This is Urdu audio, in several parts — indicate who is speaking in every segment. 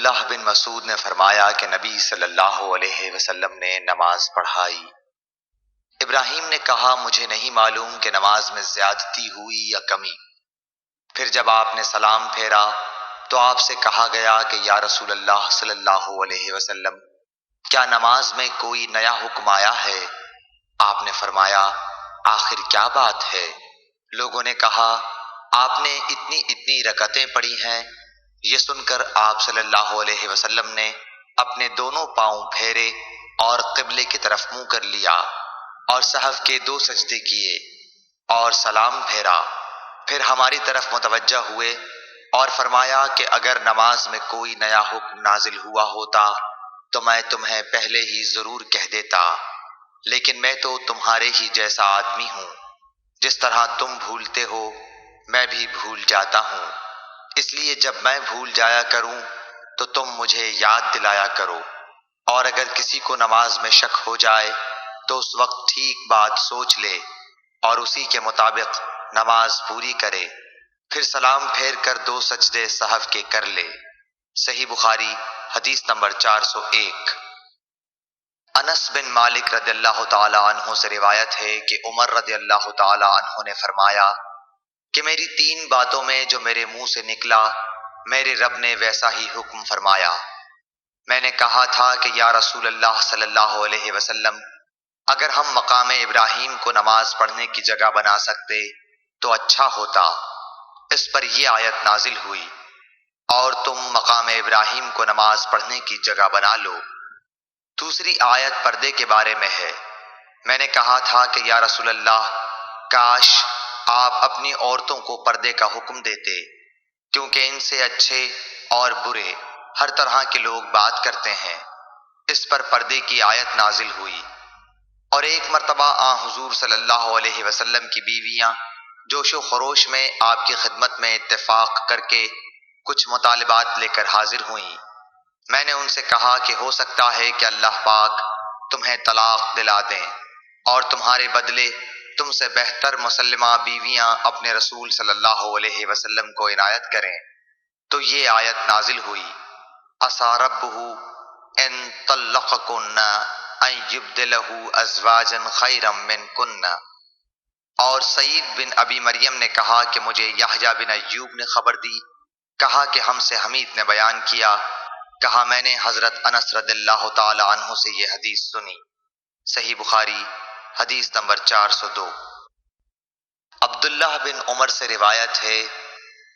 Speaker 1: عبداللہ بن مسعود نے فرمایا کہ نبی صلی اللہ علیہ وسلم نے نماز پڑھائی۔ ابراہیم نے کہا مجھے نہیں معلوم کہ نماز میں زیادتی ہوئی یا کمی۔ پھر جب آپ نے سلام پھیرا تو آپ سے کہا گیا کہ یا رسول اللہ صلی اللہ علیہ وسلم کیا نماز میں کوئی نیا حکم آیا ہے؟ آپ نے فرمایا آخر کیا بات ہے؟ لوگوں نے کہا آپ نے اتنی رکعتیں پڑھی ہیں۔ یہ سن کر آپ صلی اللہ علیہ وسلم نے اپنے دونوں پاؤں پھیرے اور قبلے کی طرف منہ کر لیا اور سہو کے 2 سجدے کیے اور سلام پھیرا، پھر ہماری طرف متوجہ ہوئے اور فرمایا کہ اگر نماز میں کوئی نیا حکم نازل ہوا ہوتا تو میں تمہیں پہلے ہی ضرور کہہ دیتا، لیکن میں تو تمہارے ہی جیسا آدمی ہوں، جس طرح تم بھولتے ہو میں بھی بھول جاتا ہوں، اس لیے جب میں بھول جایا کروں تو تم مجھے یاد دلایا کرو، اور اگر کسی کو نماز میں شک ہو جائے تو اس وقت ٹھیک بات سوچ لے اور اسی کے مطابق نماز پوری کرے، پھر سلام پھیر کر 2 سجدے سہو کے کر لے۔ صحیح بخاری حدیث نمبر 401۔ انس بن مالک رضی اللہ تعالی عنہ سے روایت ہے کہ عمر رضی اللہ تعالی عنہ نے فرمایا کہ میری 3 باتوں میں جو میرے منہ سے نکلا میرے رب نے ویسا ہی حکم فرمایا۔ میں نے کہا تھا کہ یا رسول اللہ صلی اللہ علیہ وسلم اگر ہم مقام ابراہیم کو نماز پڑھنے کی جگہ بنا سکتے تو اچھا ہوتا۔ اس پر یہ آیت نازل ہوئی اور تم مقام ابراہیم کو نماز پڑھنے کی جگہ بنا لو۔ دوسری آیت پردے کے بارے میں ہے۔ میں نے کہا تھا کہ یا رسول اللہ کاش آپ اپنی عورتوں کو پردے کا حکم دیتے، کیونکہ ان سے اچھے اور برے ہر طرح کے لوگ بات کرتے ہیں۔ اس پر پردے کی آیت نازل ہوئی۔ اور ایک مرتبہ حضور صلی اللہ علیہ وسلم کی بیویاں جوش و خروش میں آپ کی خدمت میں اتفاق کر کے کچھ مطالبات لے کر حاضر ہوئیں۔ میں نے ان سے کہا کہ ہو سکتا ہے کہ اللہ پاک تمہیں طلاق دلا دیں اور تمہارے بدلے تم سے بہتر مسلمہ بیویاں اپنے رسول صلی اللہ علیہ وسلم کو عنایت کریں، تو یہ آیت نازل ہوئی عسیٰ ربہ ان طلقکن ان یبدلہ ازواجا خیرا منکن۔ اور سعید بن ابی مریم نے کہا کہ مجھے یحییٰ بن ایوب نے خبر دی، کہا کہ ہم سے حمید نے بیان کیا، کہا میں نے حضرت انس رضی اللہ تعالی عنہ سے یہ حدیث سنی۔ صحیح بخاری حدیث نمبر 402۔ عبداللہ بن عمر سے روایت ہے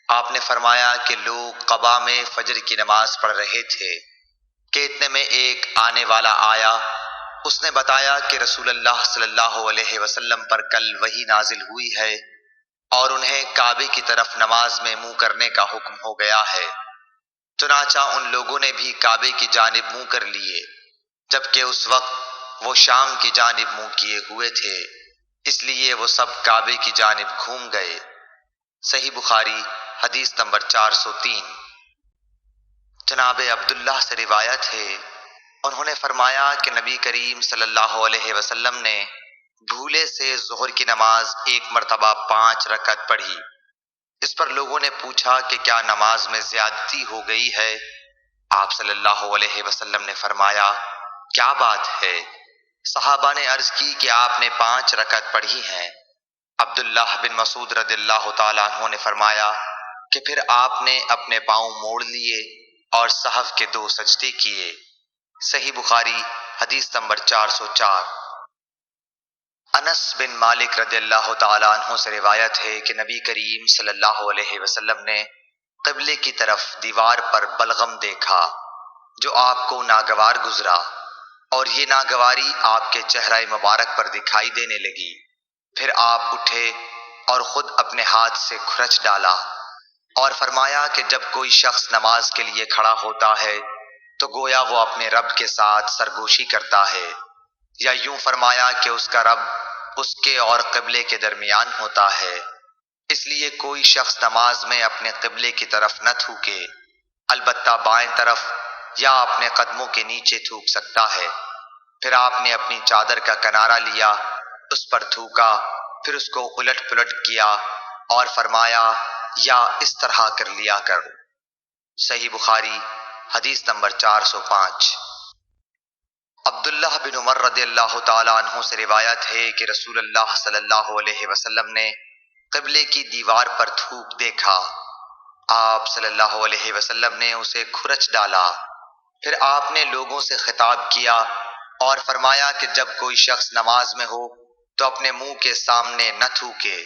Speaker 1: آپ نے فرمایا کہ لوگ قباء میں فجر کی نماز پڑھ رہے تھے کہ اتنے میں ایک آنے والا آیا، اس نے بتایا کہ رسول اللہ صلی اللہ علیہ وسلم پر کل وحی نازل ہوئی ہے اور انہیں کعبے کی طرف نماز میں منہ کرنے کا حکم ہو گیا ہے۔ چنانچہ ان لوگوں نے بھی کعبے کی جانب منہ کر لیے، جبکہ اس وقت وہ شام کی جانب منہ کیے ہوئے تھے، اس لیے وہ سب کعبے کی جانب گھوم گئے۔ صحیح بخاری حدیث نمبر 403۔ جناب عبداللہ سے روایت ہے انہوں نے فرمایا کہ نبی کریم صلی اللہ علیہ وسلم نے بھولے سے ظہر کی نماز ایک مرتبہ 5 رکعت پڑھی۔ اس پر لوگوں نے پوچھا کہ کیا نماز میں زیادتی ہو گئی ہے؟ آپ صلی اللہ علیہ وسلم نے فرمایا کیا بات ہے؟ صحابہ نے عرض کی کہ آپ نے 5 رکعت پڑھی ہیں۔ عبداللہ بن مسعود رضی اللہ تعالیٰ عنہ نے فرمایا کہ پھر آپ نے اپنے پاؤں موڑ لیے اور سہو کے 2 سجدے کیے۔ صحیح بخاری حدیث نمبر 404۔ انس بن مالک رضی اللہ تعالیٰ عنہ سے روایت ہے کہ نبی کریم صلی اللہ علیہ وسلم نے قبلے کی طرف دیوار پر بلغم دیکھا جو آپ کو ناگوار گزرا، اور یہ ناگواری آپ کے چہرہ مبارک پر دکھائی دینے لگی۔ پھر آپ اٹھے اور خود اپنے ہاتھ سے کھرچ ڈالا اور فرمایا کہ جب کوئی شخص نماز کے لیے کھڑا ہوتا ہے تو گویا وہ اپنے رب کے ساتھ سرگوشی کرتا ہے، یا یوں فرمایا کہ اس کا رب اس کے اور قبلے کے درمیان ہوتا ہے، اس لیے کوئی شخص نماز میں اپنے قبلے کی طرف نہ تھوکے، البتہ بائیں طرف یا اپنے قدموں کے نیچے تھوک سکتا ہے۔ پھر آپ نے اپنی چادر کا کنارہ لیا، اس پر تھوکا، پھر اس کو الٹ پلٹ کیا اور فرمایا یا اس طرح کر لیا کرو۔ صحیح بخاری حدیث نمبر 405۔ عبداللہ بن عمر رضی اللہ تعالیٰ عنہ سے روایت ہے کہ رسول اللہ صلی اللہ علیہ وسلم نے قبلے کی دیوار پر تھوک دیکھا۔ آپ صلی اللہ علیہ وسلم نے اسے کھرچ ڈالا۔ پھر آپ نے لوگوں سے خطاب کیا اور فرمایا کہ جب کوئی شخص نماز میں ہو تو اپنے منہ کے سامنے نہ تھوکے،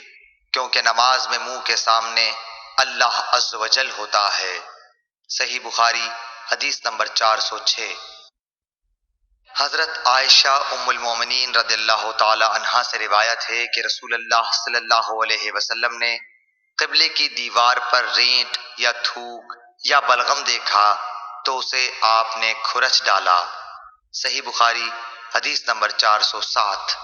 Speaker 1: کیونکہ نماز میں منہ کے سامنے اللہ عز و جل ہوتا ہے۔ صحیح بخاری حدیث نمبر 406۔ حضرت عائشہ ام المومنین رضی اللہ تعالی عنہا سے روایت ہے کہ رسول اللہ صلی اللہ علیہ وسلم نے قبلے کی دیوار پر رینٹ یا تھوک یا بلغم دیکھا تو اسے آپ نے کھرچ ڈالا۔ صحیح بخاری حدیث نمبر 407۔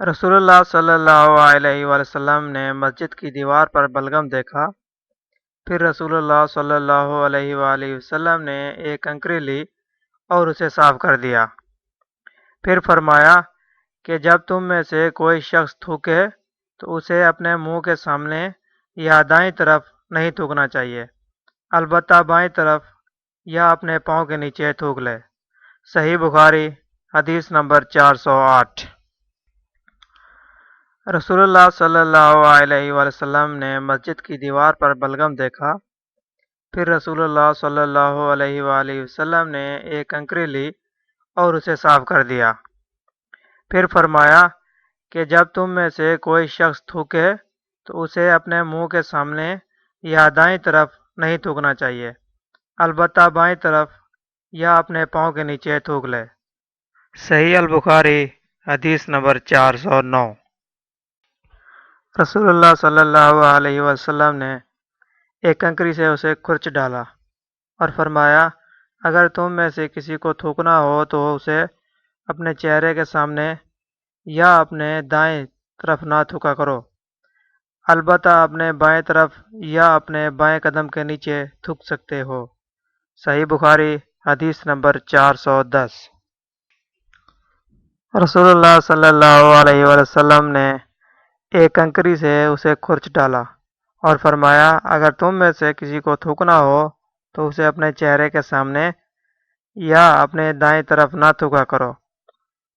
Speaker 2: رسول اللہ صلی اللہ علیہ وسلم نے مسجد کی دیوار پر بلغم دیکھا۔ پھر رسول اللہ صلی اللہ علیہ وآلہ وسلم نے ایک کنکری لی اور اسے صاف کر دیا۔ پھر فرمایا کہ جب تم میں سے کوئی شخص تھوکے تو اسے اپنے منہ کے سامنے یا دائیں طرف نہیں تھوکنا چاہیے، البتہ بائیں طرف یا اپنے پاؤں کے نیچے تھوک لے۔ صحیح بخاری حدیث نمبر 408۔ رسول اللہ صلی اللہ علیہ وسلم نے مسجد کی دیوار پر بلغم دیکھا۔ پھر رسول اللہ صلی اللہ علیہ وآلہ وسلم نے ایک کنکری لی اور اسے صاف کر دیا۔ پھر فرمایا کہ جب تم میں سے کوئی شخص تھوکے تو اسے اپنے منہ کے سامنے یا دائیں طرف نہیں تھوکنا چاہیے، البتہ بائیں طرف یا اپنے پاؤں کے نیچے تھوک لے۔ صحیح البخاری حدیث نمبر 409۔ رسول اللہ صلی اللہ علیہ وسلم نے ایک کنکری سے اسے کھرچ ڈالا اور فرمایا اگر تم میں سے کسی کو تھوکنا ہو تو اسے اپنے چہرے کے سامنے یا اپنے دائیں طرف نہ تھوکا کرو، البتہ اپنے بائیں طرف یا اپنے بائیں قدم کے نیچے تھوک سکتے ہو۔ صحیح بخاری حدیث نمبر 410۔ رسول اللہ صلی اللہ علیہ وسلم نے ایک کنکری سے اسے کھرچ ڈالا اور فرمایا اگر تم میں سے کسی کو تھوکنا ہو تو اسے اپنے چہرے کے سامنے یا اپنے دائیں طرف نہ تھوکا کرو،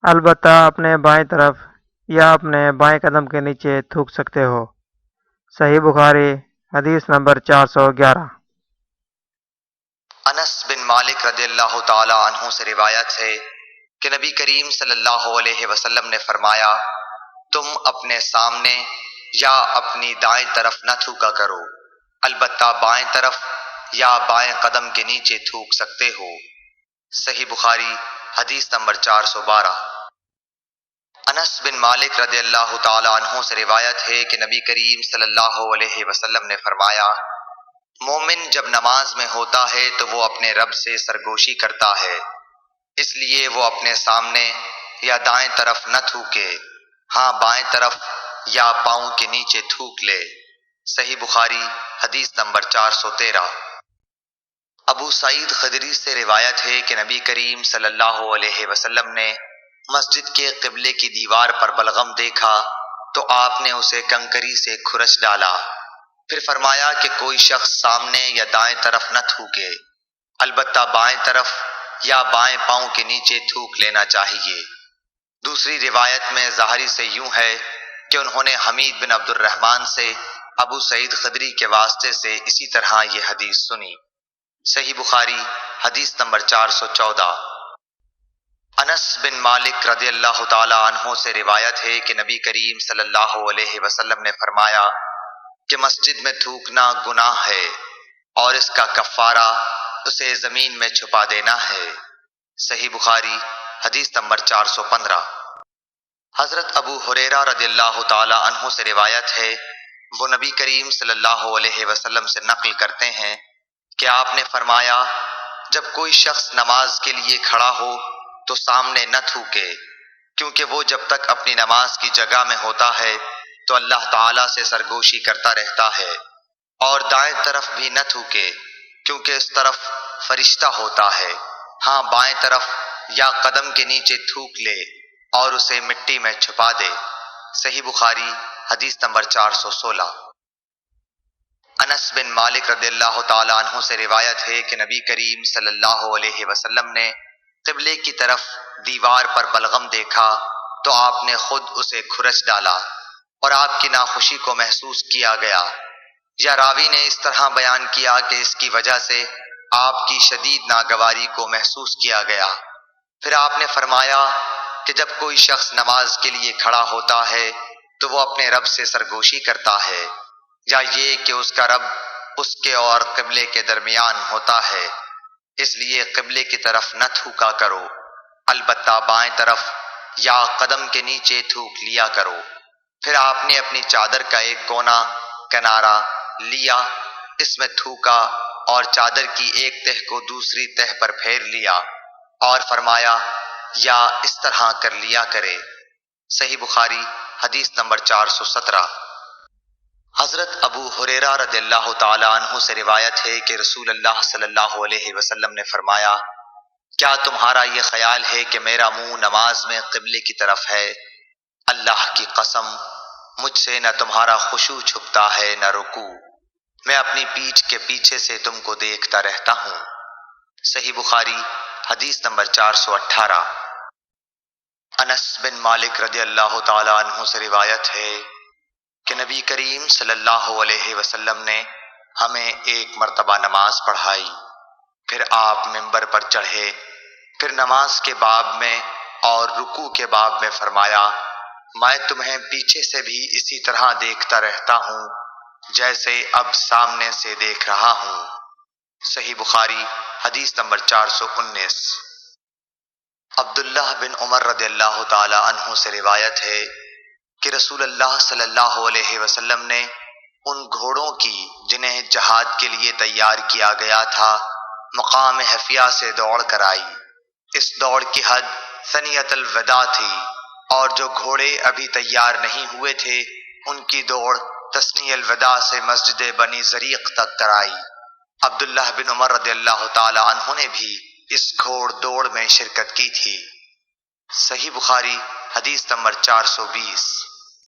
Speaker 2: البتہ اپنے بائیں طرف یا اپنے بائیں قدم کے نیچے تھوک سکتے ہو۔ صحیح بخاری حدیث نمبر 411۔
Speaker 1: انس بن مالک رضی اللہ تعالی عنہ سے روایت ہے کہ نبی کریم صلی اللہ علیہ وسلم نے فرمایا تم اپنے سامنے یا اپنی دائیں طرف نہ تھوکا کرو، البتہ بائیں طرف یا بائیں قدم کے نیچے تھوک سکتے ہو۔ صحیح بخاری حدیث نمبر 412۔ انس بن مالک رضی اللہ تعالی عنہ سے روایت ہے کہ نبی کریم صلی اللہ علیہ وسلم نے فرمایا مومن جب نماز میں ہوتا ہے تو وہ اپنے رب سے سرگوشی کرتا ہے، اس لیے وہ اپنے سامنے یا دائیں طرف نہ تھوکے، ہاں بائیں طرف یا پاؤں کے نیچے تھوک لے۔ صحیح بخاری حدیث نمبر 413۔ ابو سعید خدری سے روایت ہے کہ نبی کریم صلی اللہ علیہ وسلم نے مسجد کے قبلے کی دیوار پر بلغم دیکھا تو آپ نے اسے کنکری سے کھرچ ڈالا۔ پھر فرمایا کہ کوئی شخص سامنے یا دائیں طرف نہ تھوکے، البتہ بائیں طرف یا بائیں پاؤں کے نیچے تھوک لینا چاہیے۔ دوسری روایت میں ظاہری سے یوں ہے کہ انہوں نے حمید بن عبد الرحمن سے ابو سعید خدری کے واسطے سے اسی طرح یہ حدیث سنی۔ صحیح بخاری حدیث نمبر 414۔ انس بن مالک رضی اللہ تعالی عنہ سے روایت ہے کہ نبی کریم صلی اللہ علیہ وسلم نے فرمایا کہ مسجد میں تھوکنا گناہ ہے اور اس کا کفارہ اسے زمین میں چھپا دینا ہے۔ صحیح بخاری حدیث نمبر 415۔ حضرت ابو ہریرہ رضی اللہ تعالی عنہ سے روایت ہے، وہ نبی کریم صلی اللہ علیہ وسلم سے نقل کرتے ہیں کہ آپ نے فرمایا جب کوئی شخص نماز کے لیے کھڑا ہو تو سامنے نہ تھوکے، کیونکہ وہ جب تک اپنی نماز کی جگہ میں ہوتا ہے تو اللہ تعالیٰ سے سرگوشی کرتا رہتا ہے، اور دائیں طرف بھی نہ تھوکے کیونکہ اس طرف فرشتہ ہوتا ہے، ہاں بائیں طرف یا قدم کے نیچے تھوک لے اور اسے مٹی میں چھپا دے۔ صحیح بخاری حدیث نمبر 416۔ انس بن مالک رضی اللہ تعالیٰ عنہ سے روایت ہے کہ نبی کریم صلی اللہ علیہ وسلم نے قبلے کی طرف دیوار پر بلغم دیکھا تو آپ نے خود اسے کھرچ ڈالا اور آپ کی ناخوشی کو محسوس کیا گیا، یا راوی نے اس طرح بیان کیا کہ اس کی وجہ سے آپ کی شدید ناگواری کو محسوس کیا گیا۔ پھر آپ نے فرمایا کہ جب کوئی شخص نماز کے لیے کھڑا ہوتا ہے تو وہ اپنے رب سے سرگوشی کرتا ہے، یا یہ کہ اس کا رب اس کے اور قبلے کے درمیان ہوتا ہے، اس لیے قبلے کی طرف نہ تھوکا کرو، البتہ بائیں طرف یا قدم کے نیچے تھوک لیا کرو۔ پھر آپ نے اپنی چادر کا ایک کونا کنارہ لیا، اس میں تھوکا اور چادر کی ایک تہہ کو دوسری تہہ پر پھیر لیا اور فرمایا یا اس طرح کر لیا کرے۔ صحیح بخاری حدیث نمبر 417۔ حضرت ابو ہریرہ رضی اللہ تعالیٰ عنہ سے روایت ہے کہ رسول اللہ صلی اللہ علیہ وسلم نے فرمایا، کیا تمہارا یہ خیال ہے کہ میرا منہ نماز میں قبلے کی طرف ہے؟ اللہ کی قسم مجھ سے نہ تمہارا خشوع چھپتا ہے نہ رکوع، میں اپنی پیٹھ کے پیچھے سے تم کو دیکھتا رہتا ہوں۔ صحیح بخاری حدیث نمبر 418۔ انس بن مالک رضی اللہ تعالیٰ عنہ سے روایت ہے کہ نبی کریم صلی اللہ علیہ وسلم نے ہمیں ایک مرتبہ نماز پڑھائی، پھر آپ منبر پر چڑھے، پھر نماز کے باب میں اور رکوع کے باب میں فرمایا، میں تمہیں پیچھے سے بھی اسی طرح دیکھتا رہتا ہوں جیسے اب سامنے سے دیکھ رہا ہوں۔ صحیح بخاری حدیث نمبر 419۔ عبداللہ بن عمر رضی اللہ تعالی عنہ سے روایت ہے کہ رسول اللہ صلی اللہ علیہ وسلم نے ان گھوڑوں کی جنہیں جہاد کے لیے تیار کیا گیا تھا مقام حفیہ سے دوڑ کرائی۔ اس دوڑ کی حد ثنیۃ الوداع تھی، اور جو گھوڑے ابھی تیار نہیں ہوئے تھے ان کی دوڑ تثنی الوداع سے مسجد بنی زریق تک کرائی۔ عبداللہ بن عمر رضی اللہ تعالی عنہ نے بھی اس گھوڑ دوڑ میں شرکت کی تھی۔ صحیح بخاری حدیث نمبر 420۔